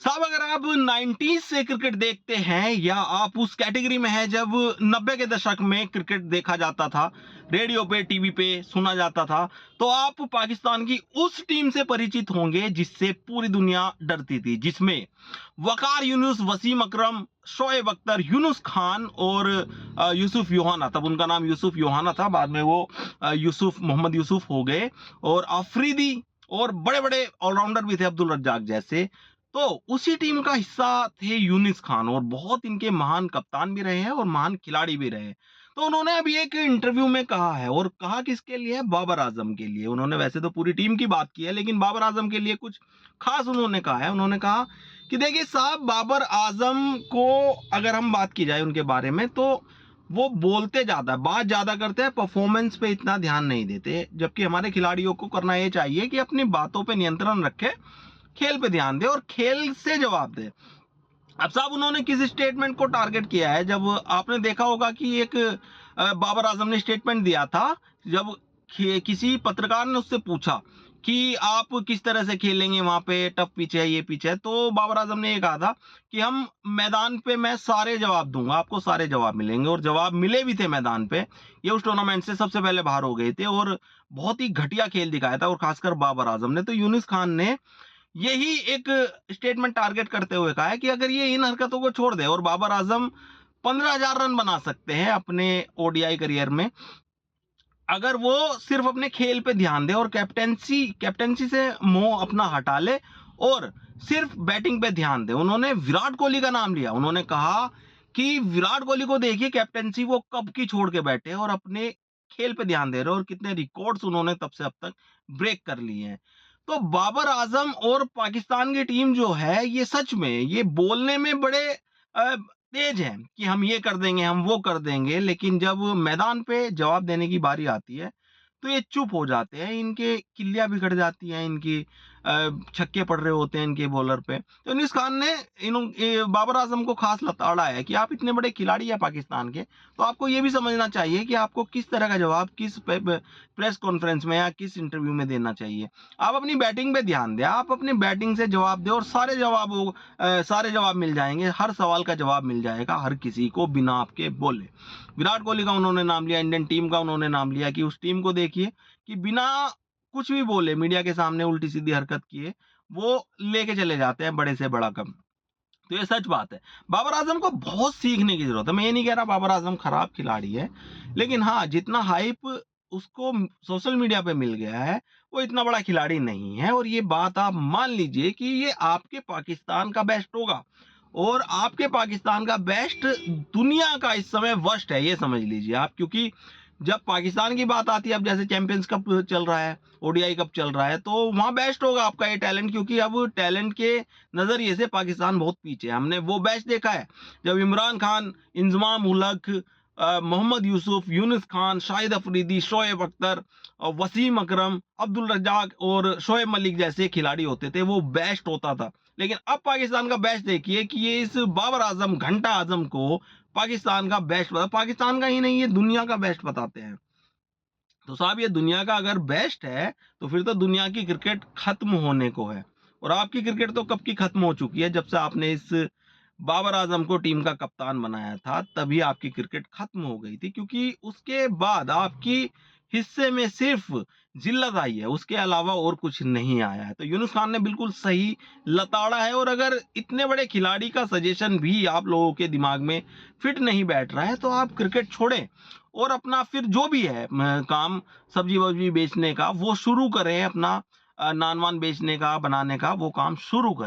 साहब अगर आप 90s से क्रिकेट देखते हैं या आप उस कैटेगरी में हैं जब 90 के दशक में क्रिकेट देखा जाता था, रेडियो पे, टीवी पे सुना जाता था, तो आप पाकिस्तान की उस टीम से परिचित होंगे जिससे पूरी दुनिया डरती थी, जिसमें वकार यूनुस, वसीम अकरम, शोएब अख्तर, यूनुस खान और यूसुफ योहाना, तब उनका नाम यूसुफ योहाना था, बाद में वो यूसुफ मोहम्मद यूसुफ हो गए, और अफरीदी और बड़े बड़े ऑलराउंडर भी थे अब्दुल रज्जाक जैसे। तो उसी टीम का हिस्सा थे यूनिस खान, और बहुत इनके महान कप्तान भी रहे हैं और महान खिलाड़ी भी रहे हैं। तो उन्होंने अभी एक इंटरव्यू में कहा है, और कहा किसके लिए है? बाबर आजम के लिए। उन्होंने वैसे तो पूरी टीम की बात की है, लेकिन बाबर आजम के लिए कुछ खास उन्होंने कहा है। उन्होंने कहा कि देखिए साहब, बाबर आजम को अगर हम बात की जाए उनके बारे में, तो वो बोलते ज्यादा, बात ज्यादा करते हैं, परफॉर्मेंस पे इतना ध्यान नहीं देते, जबकि हमारे खिलाड़ियों को करना ये चाहिए कि अपनी बातों पे नियंत्रण रखे, खेल पे ध्यान दे और खेल से जवाब दे। अब साहब उन्होंने किस स्टेटमेंट को टारगेट किया है? जब आपने देखा होगा कि एक बाबर आजम ने स्टेटमेंट दिया था, जब किसी पत्रकार ने उससे पूछा कि आप किस तरह से खेलेंगे, वहां पे टफ पिच है, ये पिच है, तो बाबर आजम ने ये कहा था कि हम मैदान पे मैं सारे जवाब दूंगा, आपको सारे जवाब मिलेंगे, और जवाब मिले भी थे मैदान पे। ये उस टूर्नामेंट से सबसे पहले बाहर हो गए थे और बहुत ही घटिया खेल दिखाया था, और खासकर बाबर आजम ने। तो यूनिस खान ने यही एक स्टेटमेंट टारगेट करते हुए कहा है कि अगर ये इन हरकतों को छोड़ दे, और बाबर आजम 15,000 रन बना सकते हैं अपने ओडीआई करियर में, अगर वो सिर्फ अपने खेल पे ध्यान दे और कैप्टेंसी कैप्टेंसी से मोह अपना हटा ले और सिर्फ बैटिंग पे ध्यान दे। उन्होंने विराट कोहली का नाम लिया, उन्होंने कहा कि विराट कोहली को देखिए, कैप्टेंसी वो कब की छोड़ के बैठे और अपने खेल पे ध्यान दे रहे, और कितने रिकॉर्ड्स उन्होंने तब से अब तक ब्रेक कर लिए हैं। तो बाबर आजम और पाकिस्तान की टीम जो है, ये सच में ये बोलने में बड़े तेज हैं कि हम ये कर देंगे, हम वो कर देंगे, लेकिन जब मैदान पे जवाब देने की बारी आती है, तो ये चुप हो जाते हैं, इनके किल्लियां बिगड़ जाती हैं, इनकी छक्के पड़ रहे होते हैं इनके बॉलर पे। तो यूनिस खान ने बाबर आजम को खास लताड़ा है कि आप इतने बड़े खिलाड़ी हैं पाकिस्तान के, तो आपको ये भी समझना चाहिए कि आपको किस तरह का जवाब किस प्रेस कॉन्फ्रेंस में या किस इंटरव्यू में देना चाहिए। आप अपनी बैटिंग पे ध्यान दें, आप अपनी बैटिंग से जवाब दें, और सारे जवाब मिल जाएंगे, हर सवाल का जवाब मिल जाएगा हर किसी को बिना आपके बोले। विराट कोहली का उन्होंने नाम लिया, इंडियन टीम का उन्होंने नाम लिया कि उस टीम को देखिए कि बिना कुछ भी बोले, मीडिया के सामने उल्टी सीधी हरकत किए, वो लेके चले जाते हैं बड़े से बड़ा कम। तो ये सच बात है। बाबर आजम को बहुत सीखने की जरूरत है। मैं ये नहीं कह रहा बाबर आजम खराब खिलाड़ी है, लेकिन हाँ, जितना हाइप उसको सोशल मीडिया पे मिल गया है, वो इतना बड़ा खिलाड़ी नहीं है। और ये बात आप मान लीजिए कि ये आपके पाकिस्तान का बेस्ट होगा, और आपके पाकिस्तान का बेस्ट दुनिया का इस समय वर्स्ट है, ये समझ लीजिए आप। क्योंकि जब पाकिस्तान की बात आती है, अब जैसे चैंपियंस कप चल रहा है, ओडीआई कप चल रहा है, तो वहां बेस्ट होगा आपका ये टैलेंट, क्योंकि अब टैलेंट के नजरिए से पाकिस्तान बहुत पीछे है। हमने वो मैच देखा है जब इमरान खान, इंजमाम उलक, मोहम्मद यूसुफ, यूनिस खान, शाहिद अफरीदी, शोएब अख्तर, वसीम अकरम, अब्दुल रज्जाक और शोएब मलिक जैसे खिलाड़ी होते थे, वो बेस्ट होता था। लेकिन अब पाकिस्तान का बेस्ट देखिए कि ये इस बाबर आजम, घंटा आजम को पाकिस्तान का बेस्ट पाकिस्तान का ही नहीं, ये दुनिया का बेस्ट बताते हैं। तो साहब, ये दुनिया का अगर बेस्ट है, तो फिर तो दुनिया की क्रिकेट खत्म होने को है। और आपकी क्रिकेट तो कब की खत्म हो चुकी है, जब से आपने इस बाबर आजम को टीम का कप्तान बनाया था, तभी आपकी क्रिकेट खत्म हो गई थी, क्योंकि उसके बाद आपकी हिस्से में सिर्फ जिल्लत आई है, उसके अलावा और कुछ नहीं आया है। तो यूनुस खान ने बिल्कुल सही लताड़ा है, और अगर इतने बड़े खिलाड़ी का सजेशन भी आप लोगों के दिमाग में फिट नहीं बैठ रहा है, तो आप क्रिकेट छोड़ें और अपना फिर जो भी है काम, सब्जी वब्जी बेचने का वो शुरू करें, अपना नान वान बेचने का, बनाने का वो काम शुरू करें।